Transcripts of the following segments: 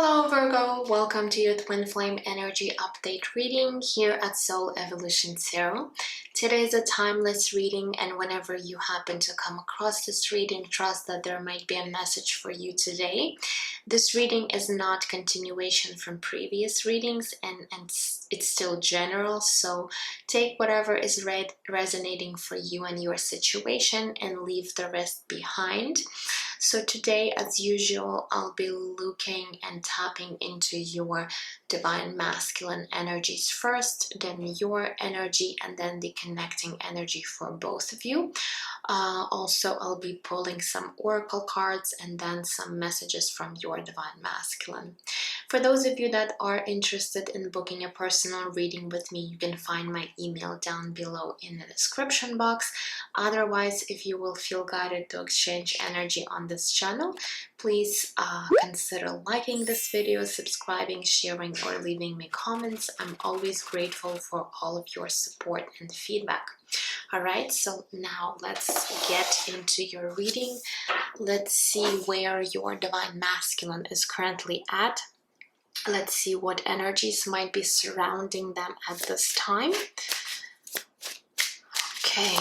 Hello Virgo, welcome to your Twin Flame Energy Update reading here at Soul Evolution Tarot. Today is a timeless reading, and whenever you happen to come across this reading, trust that there might be a message for you today. This reading is not continuation from previous readings, and it's still general, so take whatever is resonating for you and your situation and leave the rest behind. So today, as usual, I'll be looking and tapping into your divine masculine energies first, then your energy, and then the connecting energy for both of you. Also, I'll be pulling some oracle cards and then some messages from your divine masculine. For those of you that are interested in booking a personal reading with me, you can find my email down below in the description box. Otherwise, if you will feel guided to exchange energy on this channel, please consider liking this video, subscribing, sharing, or leaving me comments. I'm always grateful for all of your support and feedback. Alright, so now let's get into your reading. Let's see where your divine masculine is currently at. Let's see what energies might be surrounding them at this time. Okay.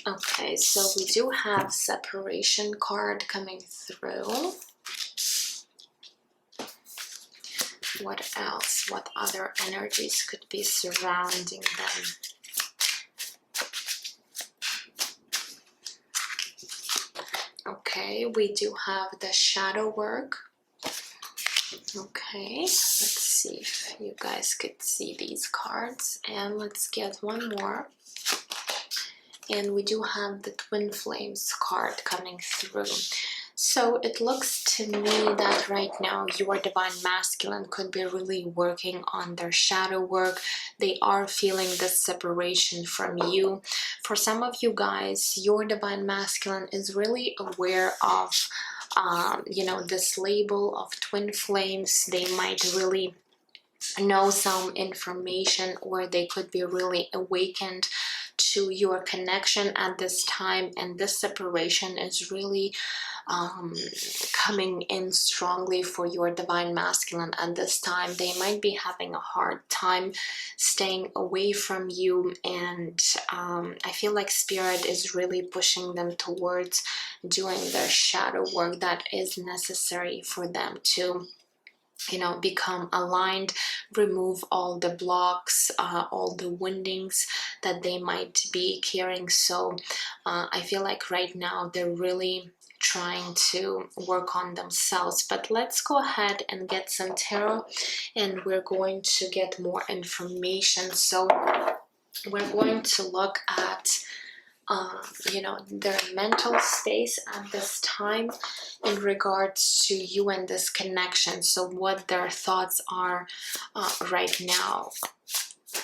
Okay, so we do have separation card coming through. What else? What other energies could be surrounding them? Okay, we do have the shadow work. Okay, let's see if you guys could see these cards. And let's get one more. And we do have the Twin Flames card coming through. So it looks to me that right now your divine masculine could be really working on their shadow work. They are feeling this separation from you. For some of you guys, your divine masculine is really aware of this label of twin flames. They might really know some information, or they could be really awakened to your connection at this time, and this separation is really coming in strongly for your divine masculine at this time. They might be having a hard time staying away from you, and I feel like Spirit is really pushing them towards doing their shadow work that is necessary for them to become aligned, remove all the blocks, all the woundings that they might be carrying. So I feel like right now they're really trying to work on themselves. But let's go ahead and get some tarot, and we're going to get more information. So we're going to look at their mental space at this time in regards to you and this connection. So what their thoughts are right now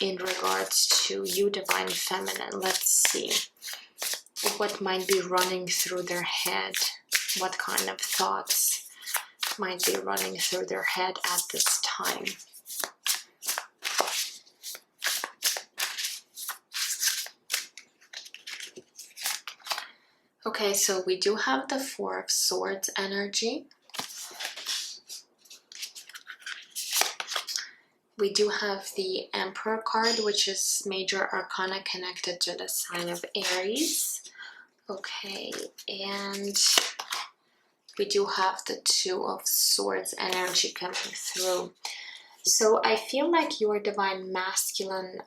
in regards to you, divine feminine. Let's see what might be running through their head. What kind of thoughts might be running through their head at this time. Okay, so we do have the Four of Swords energy. We do have the Emperor card, which is major arcana connected to the sign of Aries. Okay, and we do have the Two of Swords energy coming through. So I feel like your divine masculine,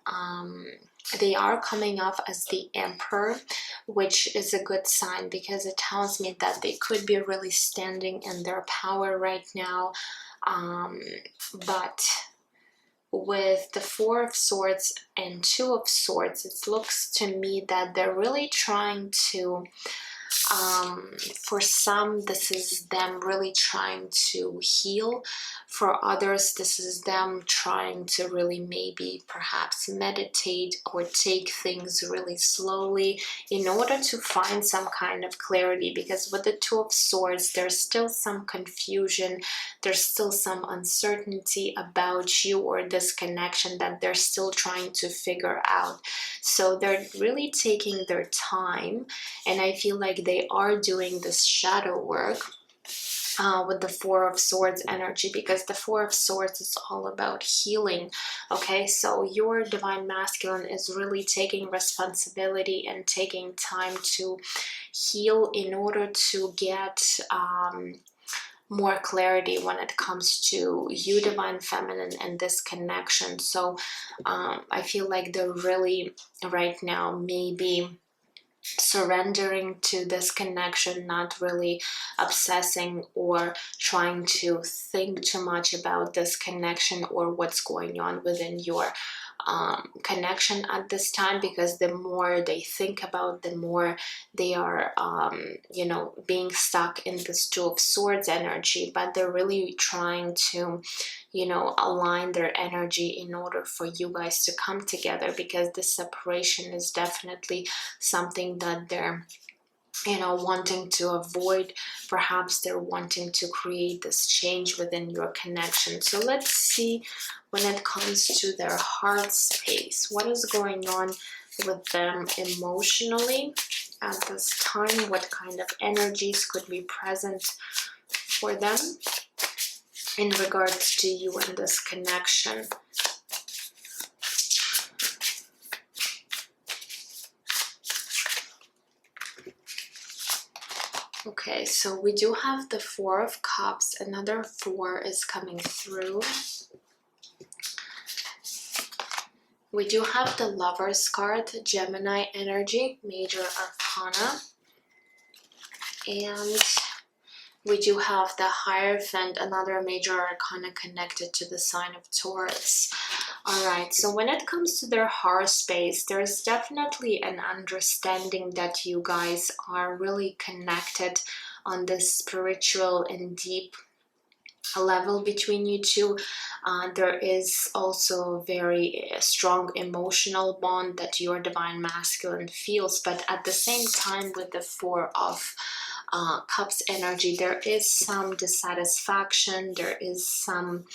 they are coming off as the Emperor, which is a good sign because it tells me that they could be really standing in their power right now. But with the Four of Swords and Two of Swords, it looks to me that they're really trying to For some, this is them really trying to heal. For others, this is them trying to really maybe perhaps meditate or take things really slowly in order to find some kind of clarity. Because with the Two of Swords, there's still some confusion, there's still some uncertainty about you or this connection that they're still trying to figure out. So they're really taking their time, and I feel like they are doing this shadow work with the Four of Swords energy, because the Four of Swords is all about healing. Okay, so your Divine Masculine is really taking responsibility and taking time to heal in order to get more clarity when it comes to you, Divine Feminine, and this connection. So I feel like they're really right now maybe surrendering to this connection, not really obsessing or trying to think too much about this connection or what's going on within your connection at this time, because the more they think about, the more they are you know, being stuck in this Two of Swords energy. But they're really trying to, you know, align their energy in order for you guys to come together, because this separation is definitely something that they're, you know, wanting to avoid. Perhaps they're wanting to create this change within your connection. So let's see, when it comes to their heart space, what is going on with them emotionally at this time? What kind of energies could be present for them in regards to you and this connection? Okay, so we do have the Four of Cups. Another four is coming through. We do have the Lovers card, Gemini energy, Major Arcana. And we do have the Hierophant, another Major Arcana connected to the sign of Taurus. Alright, so when it comes to their heart space, there's definitely an understanding that you guys are really connected on this spiritual and deep level between you two. There is also a very strong emotional bond that your Divine Masculine feels, but at the same time, with the Four of Cups energy, there is some dissatisfaction, there is some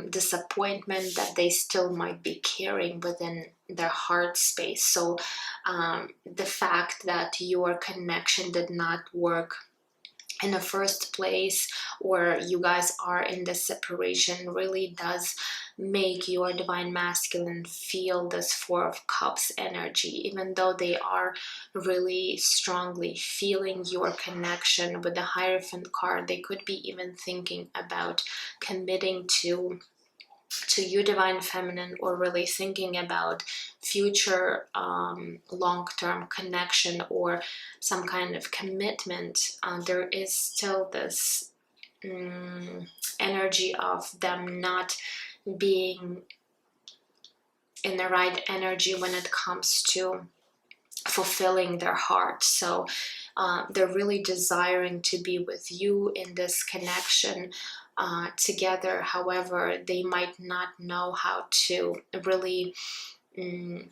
disappointment that they still might be carrying within their heart space. So the fact that your connection did not work in the first place, or you guys are in this separation, really does make your Divine Masculine feel this Four of Cups energy. Even though they are really strongly feeling your connection with the Hierophant card, they could be even thinking about committing to you, Divine Feminine, or really thinking about future long-term connection or some kind of commitment. There is still this energy of them not being in the right energy when it comes to fulfilling their heart. So they're really desiring to be with you in this connection together. However, they might not know how to really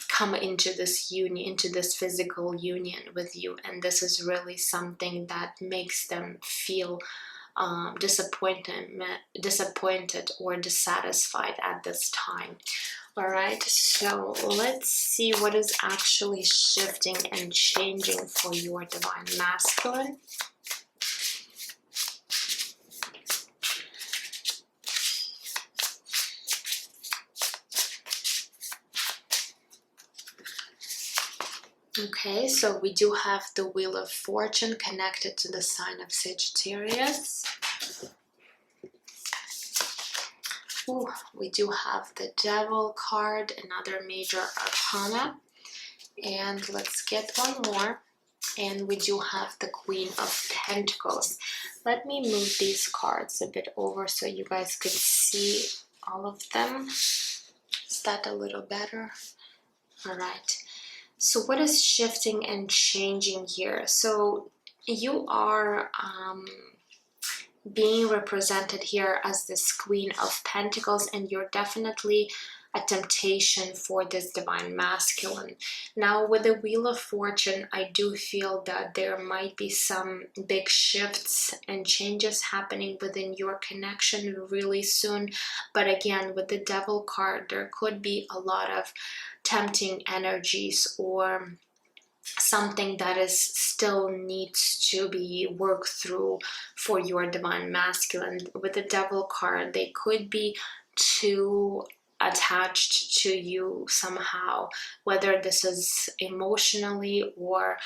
come into this union, into this physical union with you, and this is really something that makes them feel disappointed or dissatisfied at this time. All right, so let's see what is actually shifting and changing for your Divine Masculine. Okay, so we do have the Wheel of Fortune connected to the sign of Sagittarius. Ooh, we do have the Devil card, another Major Arcana. And let's get one more. And we do have the Queen of Pentacles. Let me move these cards a bit over so you guys could see all of them. Is that a little better? All right. So what is shifting and changing here? So you are being represented here as this Queen of Pentacles, and you're definitely a temptation for this divine masculine. Now with the Wheel of Fortune, I do feel that there might be some big shifts and changes happening within your connection really soon. But again, with the Devil card, there could be a lot of tempting energies or something that is still needs to be worked through for your divine masculine. With the Devil card, they could be too attached to you somehow, whether this is emotionally or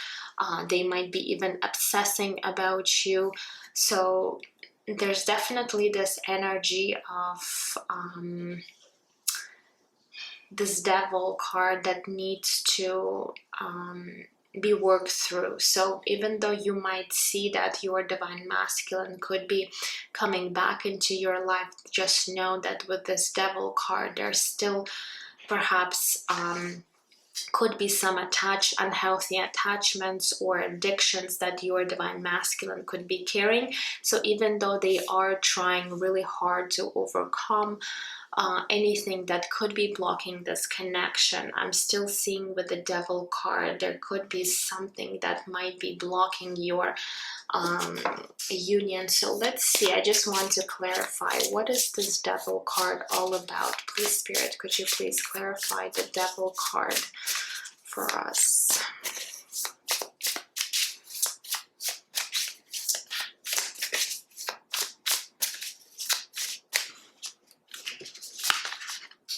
they might be even obsessing about you. So there's definitely this energy of this Devil card that needs to be worked through. So even though you might see that your divine masculine could be coming back into your life, just know that with this Devil card, there's still perhaps could be some unhealthy attachments or addictions that your divine masculine could be carrying. So even though they are trying really hard to overcome anything that could be blocking this connection, I'm still seeing with the Devil card there could be something that might be blocking your union. So let's see, I just want to clarify, what is this Devil card all about? Please, Spirit, could you please clarify the Devil card for us?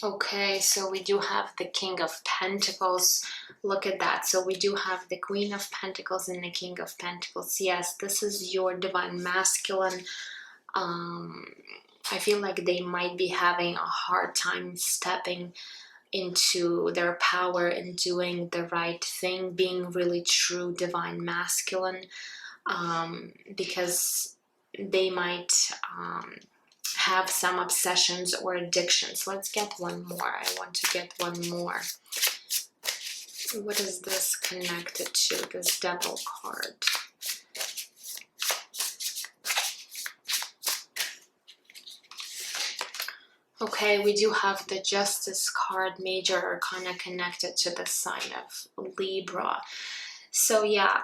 Okay, so we do have the King of Pentacles. Look at that. So we do have the Queen of Pentacles and the King of Pentacles. Yes, this is your divine masculine. I feel like they might be having a hard time stepping into their power and doing the right thing, being really true divine masculine, because they might have some obsessions or addictions. Let's get one more. I want to get one more. What is this connected to, this Devil card? Okay, we do have the Justice card, Major Arcana, connected to the sign of Libra. So yeah,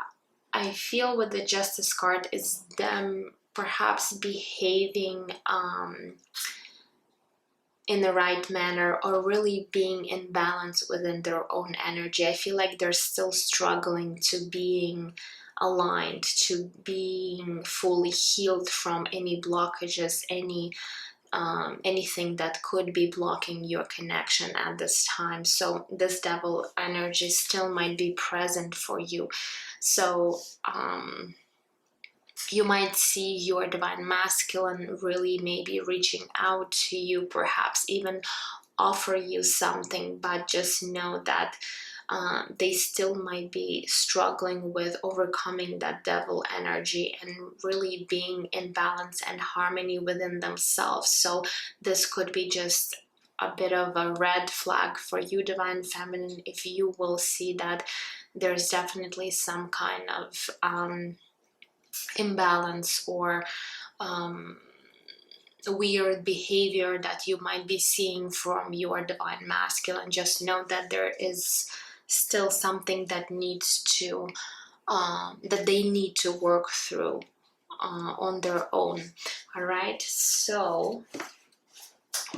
I feel with the Justice card is them perhaps behaving in the right manner or really being in balance within their own energy. I feel like they're still struggling to being aligned, to being fully healed from any blockages, anything that could be blocking your connection at this time. So this Devil energy still might be present for you. So you might see your divine masculine really maybe reaching out to you, perhaps even offer you something, but just know that they still might be struggling with overcoming that Devil energy and really being in balance and harmony within themselves. So this could be just a bit of a red flag for you, divine feminine, if you will see that there's definitely some kind of imbalance or weird behavior that you might be seeing from your divine masculine. Just know that there is still something that needs to that they need to work through on their own. All right, so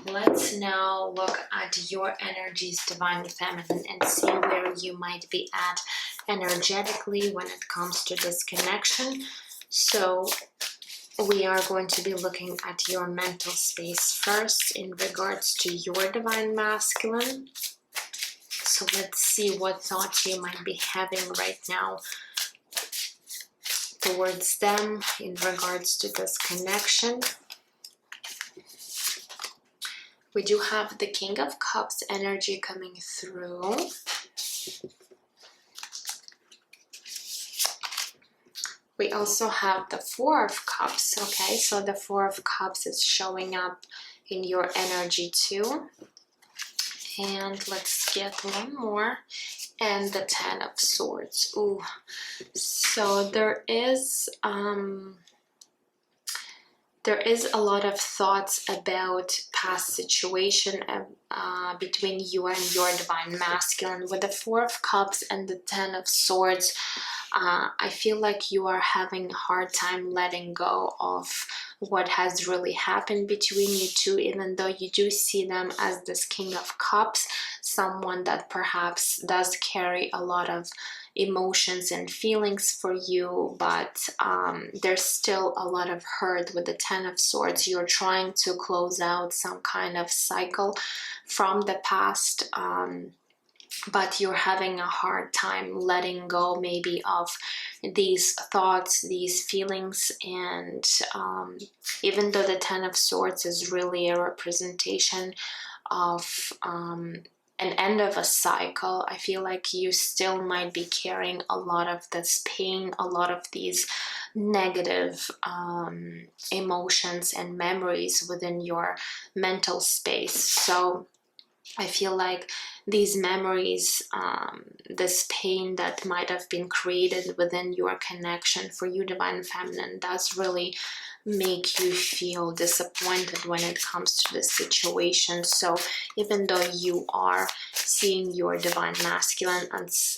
let's now look at your energies, divine feminine, and see where you might be at energetically when it comes to this connection. So we are going to be looking at your mental space first in regards to your divine masculine. So let's see what thoughts you might be having right now towards them in regards to this connection. We do have the King of Cups energy coming through. We also have the Four of Cups. Okay, so the Four of Cups is showing up in your energy too. And let's get one more. and the Ten of Swords. Ooh, so there is a lot of thoughts about past situation between you and your divine masculine. With the Four of Cups and the Ten of Swords, I feel like you are having a hard time letting go of what has really happened between you two, even though you do see them as this King of Cups, someone that perhaps does carry a lot of emotions and feelings for you, but there's still a lot of hurt. With the Ten of Swords, you're trying to close out some kind of cycle from the past, but you're having a hard time letting go maybe of these thoughts, these feelings. And even though the Ten of Swords is really a representation of an end of a cycle, I feel like you still might be carrying a lot of this pain, a lot of these negative emotions and memories within your mental space. So I feel like these memories, this pain that might have been created within your connection for you, Divine Feminine, does really make you feel disappointed when it comes to this situation. So even though you are seeing your Divine Masculine as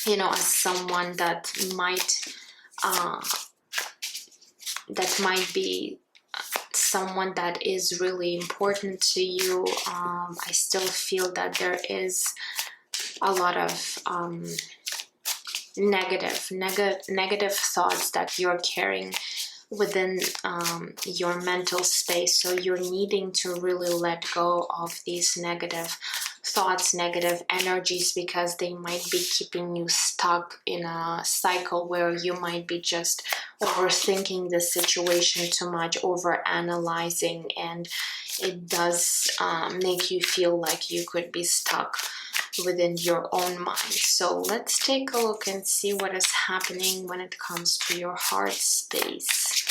you know, as someone that might be someone that is really important to you, I still feel that there is a lot of negative thoughts that you're carrying within your mental space. So you're needing to really let go of these negative thoughts, negative energies, because they might be keeping you stuck in a cycle where you might be just overthinking the situation too much, over analyzing, and it does make you feel like you could be stuck within your own mind. So let's take a look and see what is happening when it comes to your heart space.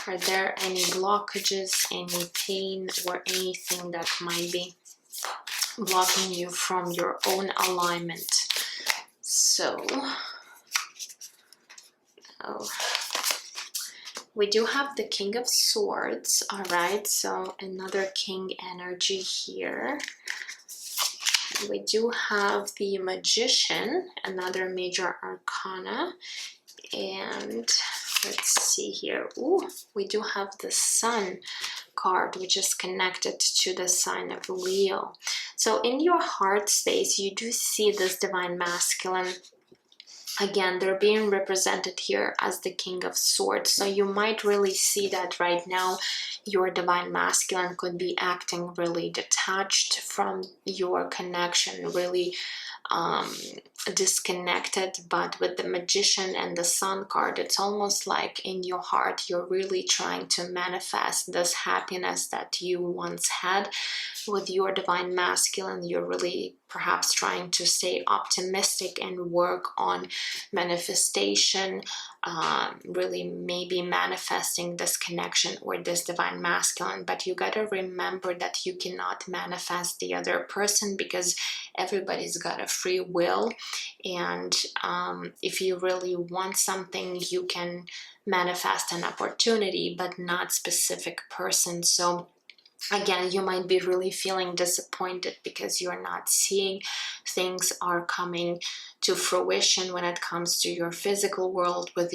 Are there any blockages, any pain, or anything that might be blocking you from your own alignment? So, we do have the King of Swords. All right, so another king energy here. We do have the Magician, another major arcana, and let's see here. Ooh, we do have the Sun card, which is connected to the sign of Leo. So in your heart space, you do see this Divine Masculine. Again, they're being represented here as the King of Swords. So you might really see that right now your Divine Masculine could be acting really detached from your connection, really disconnected. But with the Magician and the Sun card, it's almost like in your heart you're really trying to manifest this happiness that you once had with your Divine Masculine. You're really perhaps trying to stay optimistic and work on manifestation, really maybe manifesting this connection or this Divine Masculine. But you got to remember that you cannot manifest the other person, because everybody's got a free will. And if you really want something, you can manifest an opportunity, but not specific person. So again, you might be really feeling disappointed because you're not seeing things are coming to fruition when it comes to your physical world with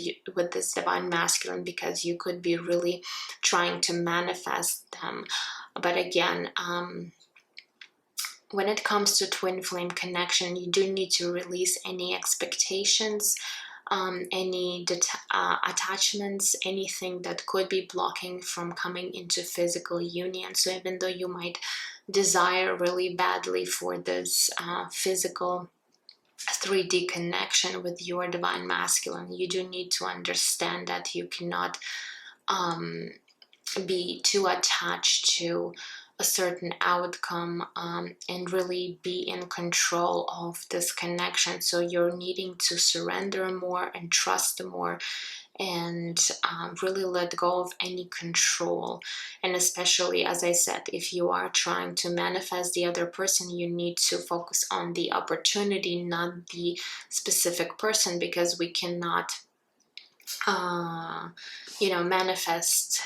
this Divine Masculine, because you could be really trying to manifest them. But again, when it comes to twin flame connection, you do need to release any expectations, any attachments, anything that could be blocking from coming into physical union. So even though you might desire really badly for this physical 3D connection with your Divine Masculine, you do need to understand that you cannot be too attached to a certain outcome and really be in control of this connection. So you're needing to surrender more and trust more and really let go of any control. And especially, as I said, if you are trying to manifest the other person, you need to focus on the opportunity, not the specific person, because we cannot manifest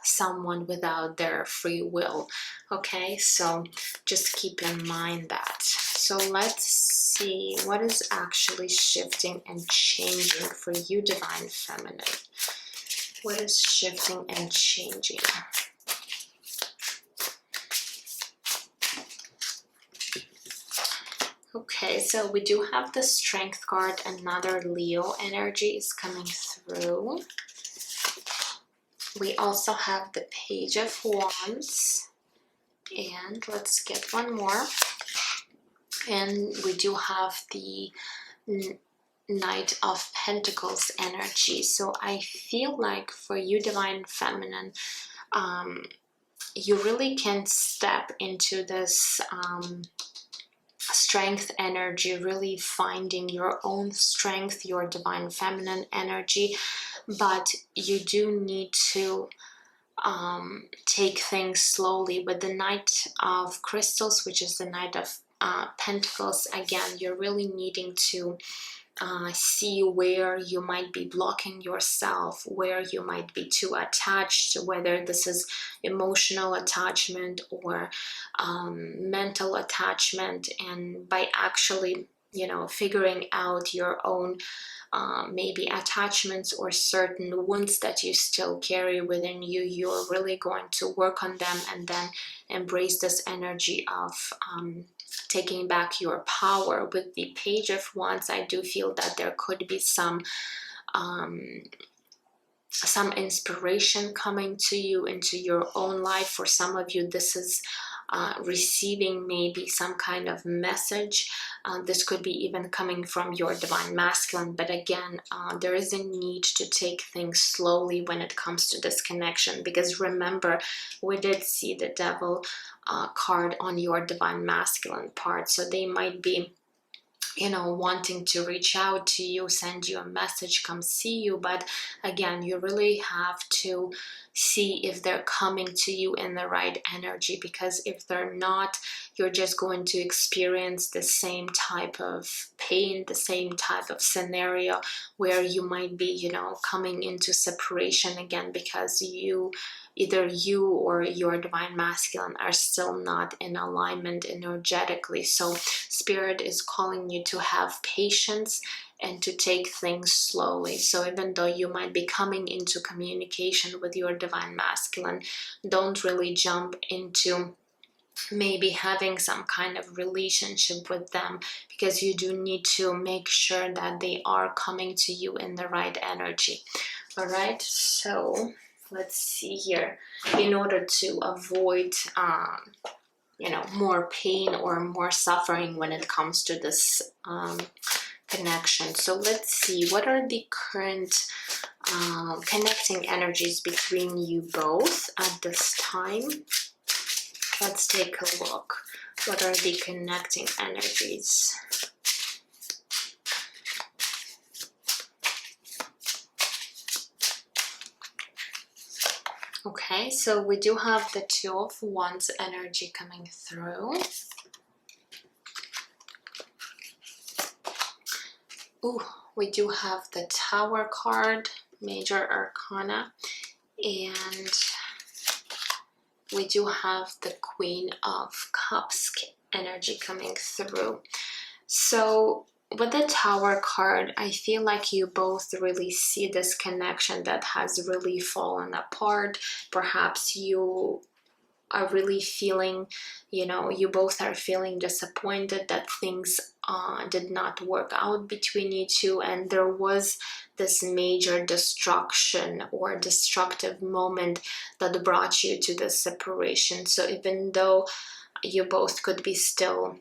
someone without their free will. Okay, so just keep in mind that. So let's see what is actually shifting and changing for you, Divine Feminine. What is shifting and changing? Okay, so we do have the Strength card. Another Leo energy is coming through. We also have the Page of Wands. And let's get one more. And we do have the Knight of Pentacles energy. So I feel like for you, Divine Feminine, you really can step into this strength energy, really finding your own strength, your Divine Feminine energy. But you do need to take things slowly. With the Knight of Crystals, which is the Knight of Pentacles, again, you're really needing to see where you might be blocking yourself, where you might be too attached, whether this is emotional attachment or mental attachment. And by actually, figuring out your own maybe attachments or certain wounds that you still carry within you, you're really going to work on them and then embrace this energy of taking back your power. With the Page of Wands, I do feel that there could be some inspiration coming to you into your own life. For some of you, this is receiving maybe some kind of message. This could be even coming from your Divine Masculine, but again, there is a need to take things slowly when it comes to this connection, because remember, we did see the Devil card on your Divine Masculine part, so they might be wanting to reach out to you, send you a message, come see you. But again, you really have to see if they're coming to you in the right energy, because if they're not, you're just going to experience the same type of pain, the same type of scenario where you might be, coming into separation again, because either you or your Divine Masculine are still not in alignment energetically. So Spirit is calling you to have patience and to take things slowly. So even though you might be coming into communication with your Divine Masculine, don't really jump into maybe having some kind of relationship with them, because you do need to make sure that they are coming to you in the right energy. All right, so let's see here. In order to avoid more pain or more suffering when it comes to this connection, so let's see, what are the current connecting energies between you both at this time? Let's take a look. What are the connecting energies? Okay, so we do have the Two of Wands energy coming through. Ooh, we do have the Tower card, Major Arcana, and we do have the Queen of Cups energy coming through. So with the Tower card, I feel like you both really see this connection that has really fallen apart. Perhaps you are really feeling, you both are feeling disappointed that things did not work out between you two, and there was this major destruction or destructive moment that brought you to this separation. So even though you both could be still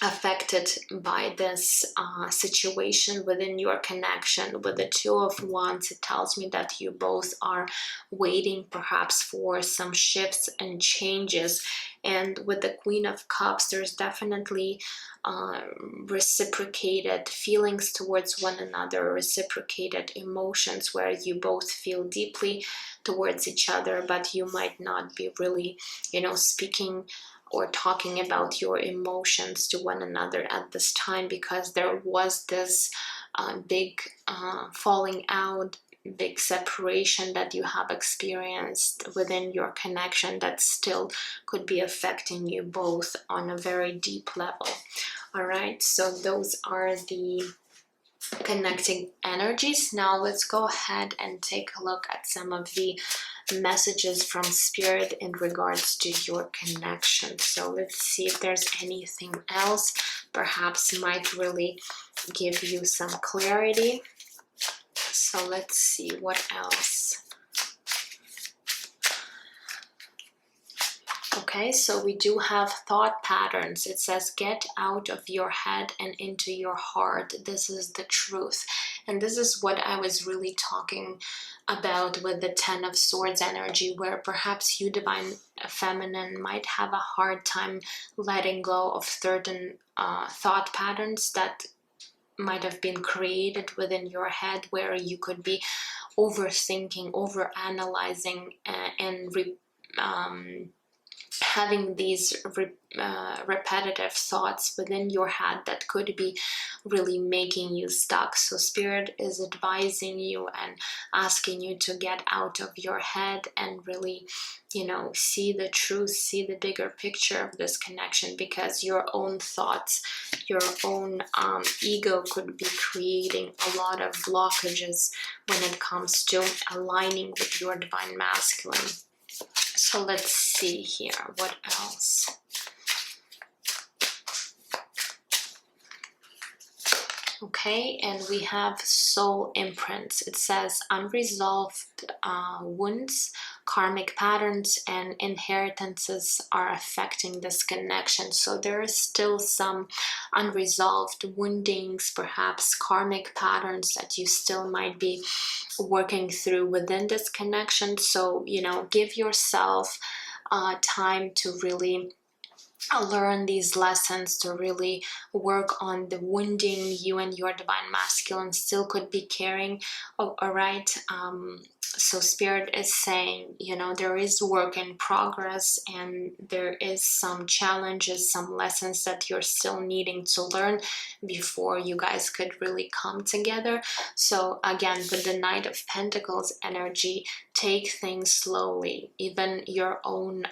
affected by this situation within your connection. With the Two of Wands, it tells me that you both are waiting perhaps for some shifts and changes. And with the Queen of Cups, there's definitely reciprocated feelings towards one another, reciprocated emotions where you both feel deeply towards each other, but you might not be really, you know, speaking or talking about your emotions to one another at this time, because there was this big falling out, big separation that you have experienced within your connection that still could be affecting you both on a very deep level. All right, so those are the connecting energies. Now let's go ahead and take a look at some of the messages from Spirit in regards to your connection. So let's see if there's anything else perhaps might really give you some clarity. So let's see what else. Okay, so we do have thought patterns. It says, get out of your head and into your heart. This is the truth. And this is what I was really talking about with the Ten of Swords energy, where perhaps you, Divine Feminine, might have a hard time letting go of certain thought patterns that might have been created within your head, where you could be overthinking, overanalyzing, and having these repetitive thoughts within your head that could be really making you stuck. So Spirit is advising you and asking you to get out of your head and really, you know, see the truth, see the bigger picture of this connection, because your own thoughts, your own ego could be creating a lot of blockages when it comes to aligning with your Divine Masculine. So let's see here, what else? Okay, and we have soul imprints. It says unresolved wounds, karmic patterns, and inheritances are affecting this connection. So there is still some unresolved woundings, perhaps karmic patterns that you still might be working through within this connection. So, you know, give yourself time to really learn these lessons, to really work on the wounding you and your Divine Masculine still could be carrying. Oh, all right. So Spirit is saying, you know, there is work in progress, and there is some challenges, some lessons that you're still needing to learn before you guys could really come together. So again, with the Knight of Pentacles energy, take things slowly. Even your own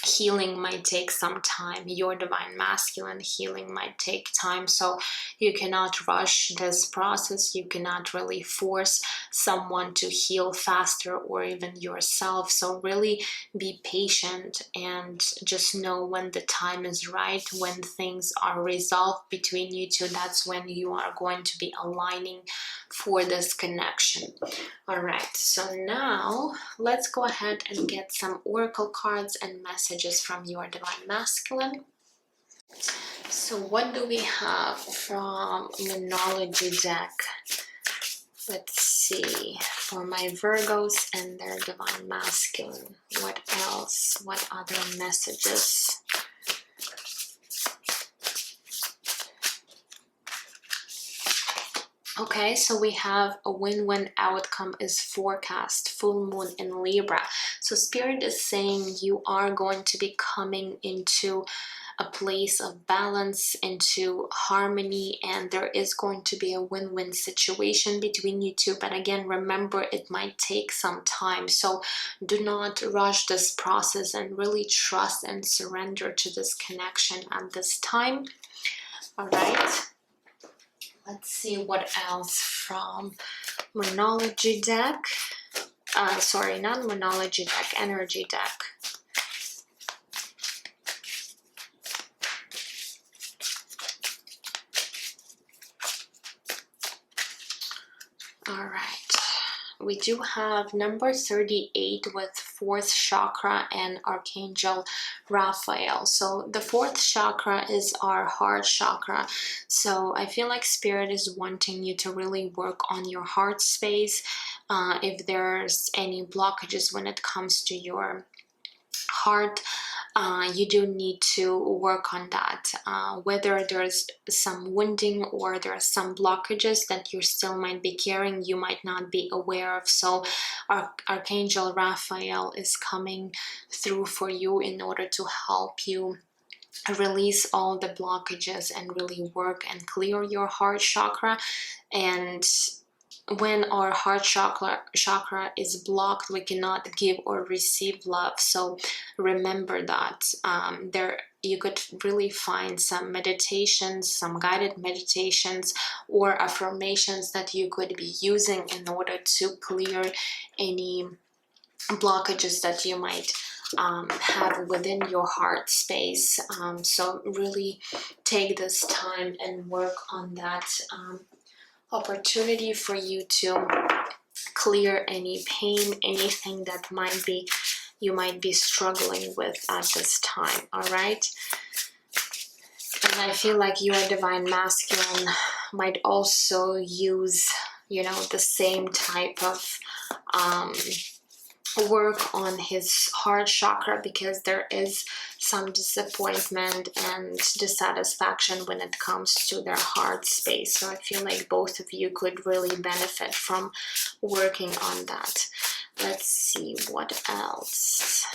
healing might take some time. Your Divine Masculine healing might take time. So you cannot rush this process. You cannot really force someone to heal faster, or even yourself. So really be patient and just know when the time is right, when things are resolved between you two, that's when you are going to be aligning for this connection. All right, so now let's go ahead and get some oracle cards and messages from your Divine Masculine. So what do we have from Moonology deck? Let's see, for my Virgos and their Divine Masculine. What else? What other messages? Okay, so we have a win-win outcome is forecast, full moon in Libra. So Spirit is saying you are going to be coming into a place of balance, into harmony, and there is going to be a win-win situation between you two. But again, remember, it might take some time. So do not rush this process and really trust and surrender to this connection at this time. All right. Let's see what else from Moonology deck. Sorry, not Moonology deck, Energy deck. All right. We do have number 38 with 4th chakra and Archangel Raphael. So the fourth chakra is our heart chakra. So I feel like Spirit is wanting you to really work on your heart space. If there's any blockages when it comes to your heart, you do need to work on that. Whether there's some wounding or there are some blockages that you still might be carrying, you might not be aware of. So Archangel Raphael is coming through for you in order to help you release all the blockages and really work and clear your heart chakra. And when our heart chakra is blocked, we cannot give or receive love. So remember that. There you could really find some meditations, some guided meditations or affirmations that you could be using in order to clear any blockages that you might have within your heart space. So really take this time and work on that opportunity for you to clear any pain, anything that you might be struggling with at this time. All right. And I feel like your divine masculine might also use, you know, the same type of work on his heart chakra, because there is some disappointment and dissatisfaction when it comes to their heart space. So I feel like both of you could really benefit from working on that. Let's see what else.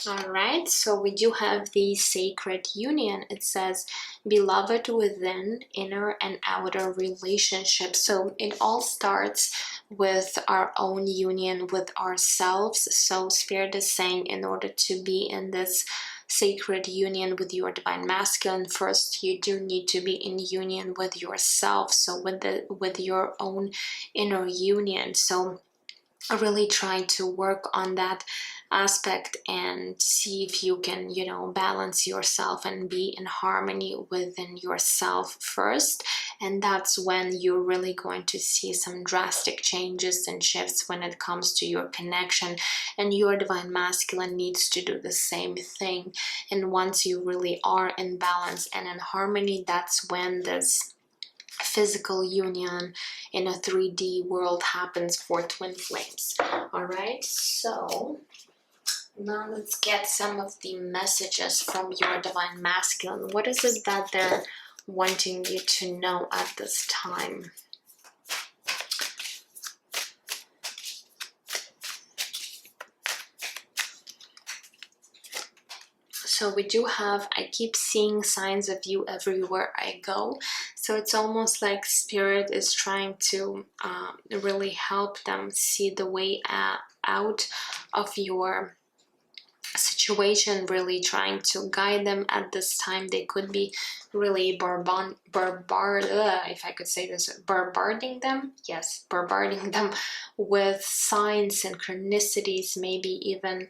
All right, so we do have the sacred union. It says, beloved within, inner and outer relationships. So it all starts with our own union with ourselves. So Spirit is saying, in order to be in this sacred union with your divine masculine, first you do need to be in union with yourself. So with your own inner union. So really try to work on that aspect and see if you can, you know, balance yourself and be in harmony within yourself first. And that's when you're really going to see some drastic changes and shifts when it comes to your connection. And your divine masculine needs to do the same thing. And once you really are in balance and in harmony, that's when this physical union in a 3D world happens for twin flames. All right, so now let's get some of the messages from your divine masculine. What is it that they're wanting you to know at this time? So we do have, I keep seeing signs of you everywhere I go. So it's almost like Spirit is trying to really help them see the way out of your situation, really trying to guide them at this time. They could be really if I could say this, bombarding them. Yes, bombarding them with signs, synchronicities, maybe even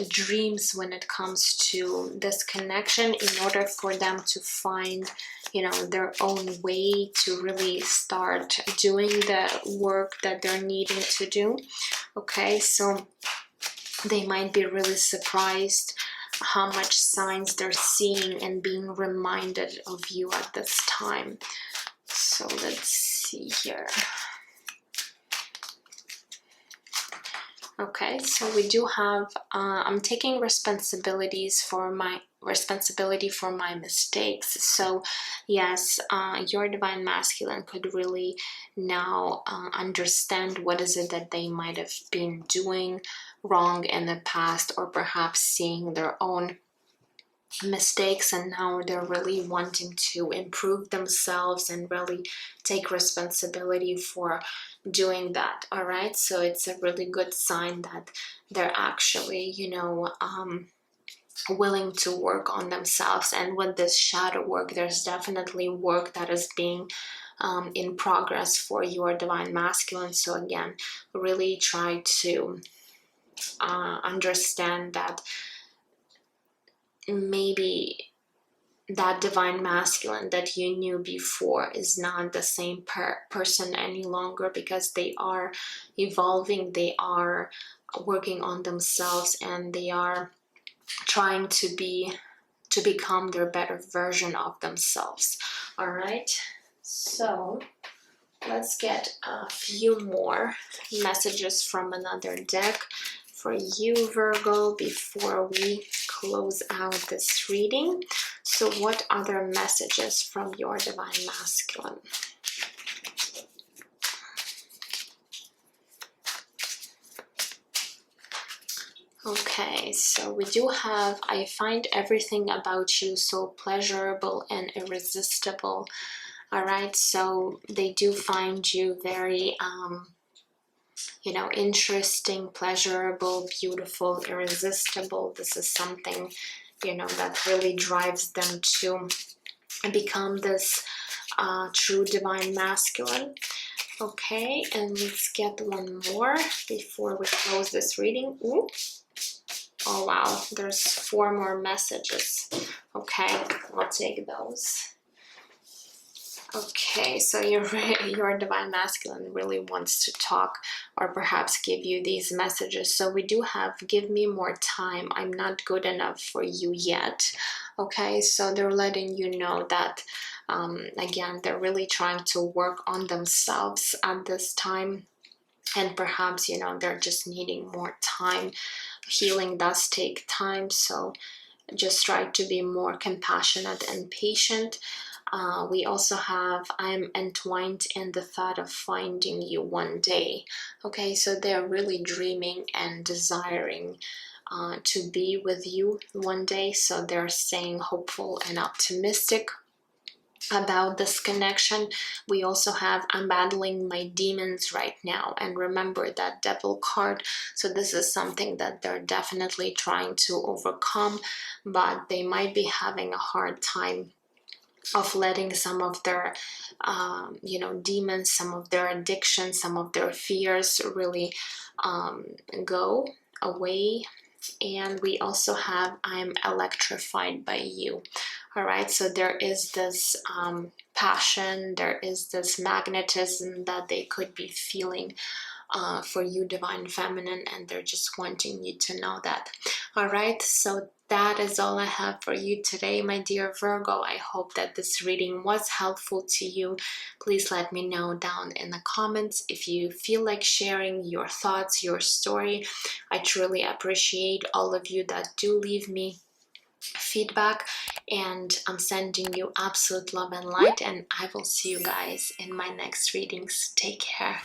dreams when it comes to this connection, in order for them to find, you know, their own way to really start doing the work that they're needing to do. Okay, so they might be really surprised how much signs they're seeing and being reminded of you at this time. So let's see here. Okay, so we do have, I'm taking responsibility for my mistakes. So yes, your divine masculine could really now understand what is it that they might have been doing wrong in the past, or perhaps seeing their own mistakes, and now they're really wanting to improve themselves and really take responsibility for doing that. All right, so it's a really good sign that they're actually, you know, willing to work on themselves. And with this shadow work, there's definitely work that is being in progress for your divine masculine. So again, really try to understand that maybe that divine masculine that you knew before is not the same person any longer, because they are evolving, they are working on themselves, and they are trying to become their better version of themselves. All right, so let's get a few more messages from another deck for you, Virgo, before we close out this reading. So what other messages from your divine masculine? Okay, so we do have, I find everything about you so pleasurable and irresistible. All right, so they do find you very you know, interesting, pleasurable, beautiful, irresistible. This is something, you know, that really drives them to become this true divine masculine. Okay, and let's get one more before we close this reading. Ooh. Oh wow, there's 4 more messages. Okay, I'll take those. Okay, so your divine masculine really wants to talk, or perhaps give you these messages. So we do have, give me more time, I'm not good enough for you yet. Okay, so they're letting you know that again, they're really trying to work on themselves at this time, and perhaps, you know, they're just needing more time. Healing does take time, so just try to be more compassionate and patient. We also have, I'm entwined in the thought of finding you one day. Okay, so they're really dreaming and desiring to be with you one day. So they're staying hopeful and optimistic about this connection. We also have, I'm battling my demons right now, and remember that devil card. So this is something that they're definitely trying to overcome, but they might be having a hard time of letting some of their you know, demons, some of their addictions, some of their fears really go away. And we also have, I'm electrified by you. All right, so there is this passion, there is this magnetism that they could be feeling for you, divine feminine, and they're just wanting you to know that. All right, so that is all I have for you today, my dear Virgo. I hope that this reading was helpful to you. Please let me know down in the comments if you feel like sharing your thoughts, your story. I truly appreciate all of you that do leave me feedback, and I'm sending you absolute love and light, and I will see you guys in my next readings. Take care.